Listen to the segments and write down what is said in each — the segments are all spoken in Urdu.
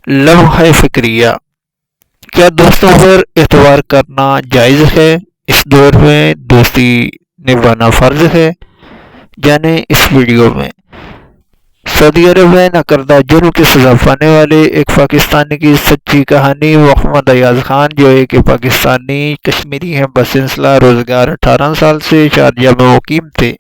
لمحہ فکریہ: کیا دوستوں پر اعتبار کرنا جائز ہے؟ اس دور میں دوستی نبھانا فرض ہے؟ جانیں اس ویڈیو میں۔ سعودی عرب میں ناکردہ جرم کی سزا پانے والے ایک پاکستانی کی سچی کہانی۔ محمد ایاز خان، جو ایک پاکستانی کشمیری ہیں، بسلسلہ روزگار 18 سال سے شارجہ میں مقیم تھے۔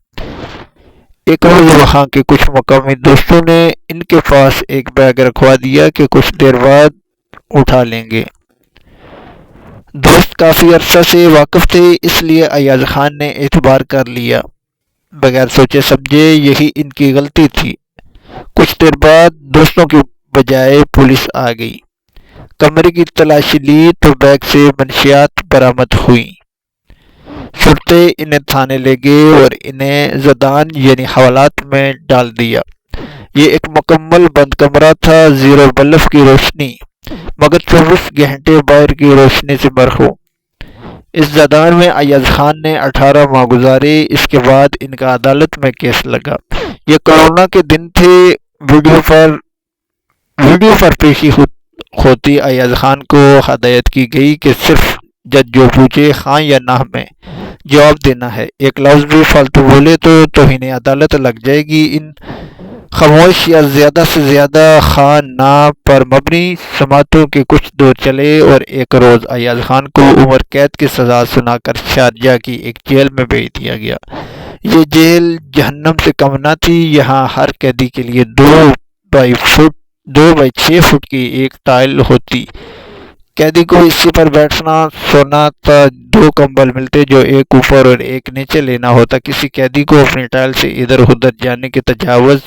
ایک روز وہاں کے کچھ مقامی دوستوں نے ان کے پاس ایک بیگ رکھوا دیا کہ کچھ دیر بعد اٹھا لیں گے۔ دوست کافی عرصہ سے واقف تھے، اس لیے ایاز خان نے اعتبار کر لیا۔ بغیر سوچے سمجھے یہی ان کی غلطی تھی۔ کچھ دیر بعد دوستوں کی بجائے پولیس آ گئی۔ کمرے کی تلاشی لی تو بیگ سے منشیات برآمد ہوئیں۔ شرطے انہیں تھانے لے گئے اور انہیں زندان یعنی حوالات میں ڈال دیا۔ یہ ایک مکمل بند کمرہ تھا، زیرو بلب کی روشنی، مگر 24 گھنٹے باہر کی روشنی سے مرحوم۔ اس زندان میں ایاز خان نے 18 ماہ گزارے۔ اس کے بعد ان کا عدالت میں کیس لگا۔ یہ کرونا کے دن تھے۔ ویڈیو پر پیشی ہوتی ایاز خان کو ہدایت کی گئی کہ صرف جج جو پوچھے ہاں یا نہ میں جواب دینا ہے۔ ایک لفظ بھی فالتو بولے تو توہین عدالت لگ جائے گی۔ ان خاموش یا زیادہ سے زیادہ ہاں نہ پر مبنی سماعتوں کے کچھ دور چلے اور ایک روز ایاز خان کو عمر قید کی سزا سنا کر شارجہ کی ایک جیل میں بھیج دیا گیا۔ یہ جیل جہنم سے کم نہ تھی۔ یہاں ہر قیدی کے لیے 2 بائی 6 فٹ کی ایک ٹائل ہوتی۔ قیدی کو اسی پر بیٹھنا سونا تھا۔ 2 کمبل ملتے جو ایک اوپر اور ایک نیچے لینا ہوتا۔ کسی قیدی کو اپنی ٹائل سے ادھر ادھر جانے کی تجاوز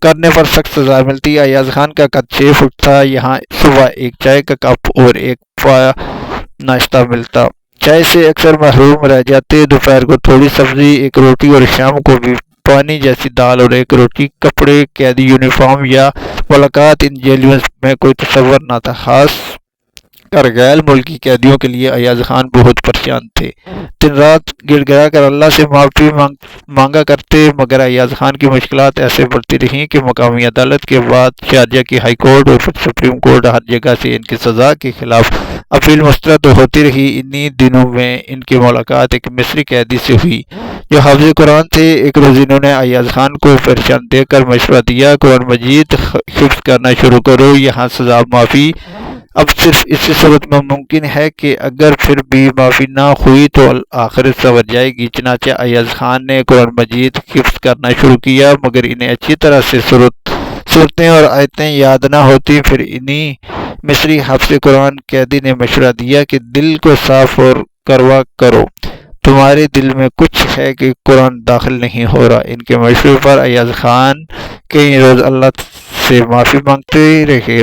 کرنے پر سخت سزا ملتی۔ ایاز خان کا قد 6 فٹ تھا۔ یہاں صبح ایک چائے کا کپ اور ایک پایا ناشتہ ملتا۔ چائے سے اکثر محروم رہ جاتے۔ دوپہر کو تھوڑی سبزی، ایک روٹی اور شام کو بھی پانی جیسی دال اور ایک روٹی۔ کپڑے، قیدی یونیفارم یا ملاقات ان جیلوں میں کوئی تصور نہ تھا۔ خاص کر غیر ملکی قیدیوں کے لیے ایاز خان بہت پریشان تھے۔ دن رات گڑ گڑا کر اللہ سے معافی مانگا کرتے، مگر ایاز خان کی مشکلات ایسے بڑھتی رہیں کہ مقامی عدالت کے بعد شارجہ کی ہائی کورٹ اور پھر سپریم کورٹ، ہر جگہ سے ان کی سزا کے خلاف اپیل مسترد ہوتی رہی۔ انہی دنوں میں ان کی ملاقات ایک مصری قیدی سے ہوئی جو حافظ قرآن تھے۔ ایک روز انہوں نے ایاز خان کو پریشان دیکھ کر مشورہ دیا، قرآن مجید حفظ کرنا شروع کرو، یہاں سزا معافی اب صرف اسی صورت میں ممکن ہے کہ اگر پھر بھی معافی نہ ہوئی تو آخرت سنور جائے گی۔ چنانچہ ایاز خان نے قرآن مجید حفظ کرنا شروع کیا، مگر انہیں اچھی طرح سے صورتیں اور آیتیں یاد نہ ہوتی۔ پھر انہی مصری حافظ قرآن قیدی نے مشورہ دیا کہ دل کو صاف اور کروا کرو، تمہارے دل میں کچھ ہے کہ قرآن داخل نہیں ہو رہا۔ ان کے مشورے پر ایاز خان کئی روز اللہ سے معافی مانگتے رہے،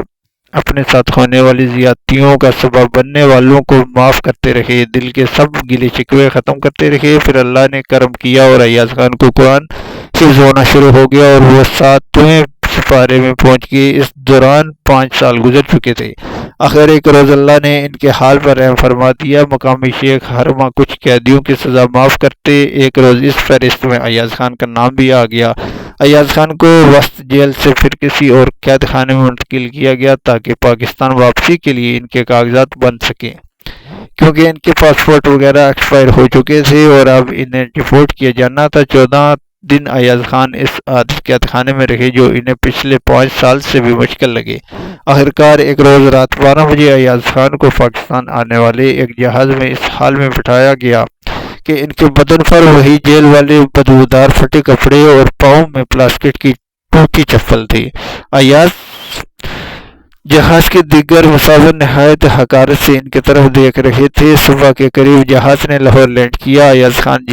اپنے ساتھ ہونے والی زیادتیوں کا سبب بننے والوں کو معاف کرتے رہے، دل کے سب گلے شکوے ختم کرتے رہے۔ پھر اللہ نے کرم کیا اور ایاز خان کو قرآن حفظ ہونا شروع ہو گیا اور وہ 7ویں سپارے میں پہنچ گئے۔ اس دوران 5 سال گزر چکے تھے۔ آخر ایک روز اللہ نے ان کے حال پر رحم فرما دیا۔ مقامی شیخ ہرما کچھ قیدیوں کی سزا معاف کرتے۔ ایک روز اس فہرست میں ایاز خان کا نام بھی آ گیا۔ ایاز خان کو وسط جیل سے پھر کسی اور قید خانے میں منتقل کیا گیا تاکہ پاکستان واپسی کے لیے ان کے کاغذات بن سکیں، کیونکہ ان کے پاسپورٹ وغیرہ ایکسپائر ہو چکے تھے اور اب انہیں ڈیپورٹ کیا جانا تھا۔ 14 دن ایاز خان اس عاطف قید خانے میں رہے جو انہیں پچھلے 5 سال سے بھی مشکل لگے۔ آخرکار ایک روز رات 12 بجے ایاز خان کو پاکستان آنے والے ایک جہاز میں اس حال میں بٹھایا گیا کہ ان کے بدن پر وہی جیل والے بدبودار پھٹے کپڑے اور پاؤں میں پلاسٹک کی ٹوٹی چپل تھی۔ ایاز جہاز کے دیگر مسافر نہایت حقارت سے ان کی طرف دیکھ رہے تھے۔ صبح کے قریب جہاز نے لاہور لینڈ کیا۔ ایاز خان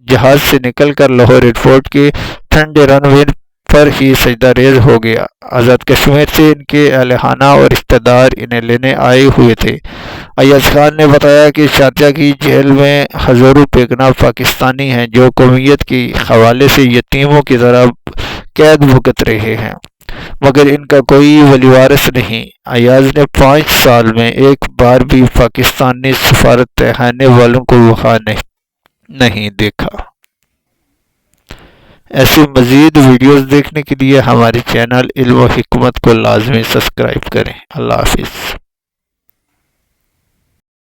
جہاز سے نکل کر لاہور ایئرپورٹ کے ٹھنڈے رن وے پر ہی سجدہ ریز ہو گیا۔ آزاد کشمیر سے ان کے اہل خانہ اور رشتہ دار انہیں لینے آئے ہوئے تھے۔ ایاز خان نے بتایا کہ شارجہ کی جیل میں ہزاروں بے گناہ پاکستانی ہیں جو قومیت کے حوالے سے یتیموں کی طرح قید بھگت رہے ہیں، مگر ان کا کوئی ولی وارث نہیں۔ ایاز نے 5 سال میں ایک بار بھی پاکستانی سفارت خانے والوں کو وہاں نہیں دیکھا۔ ایسی مزید ویڈیوز دیکھنے کے لیے ہمارے چینل علم و حکمت کو لازمی سبسکرائب کریں۔ اللہ حافظ۔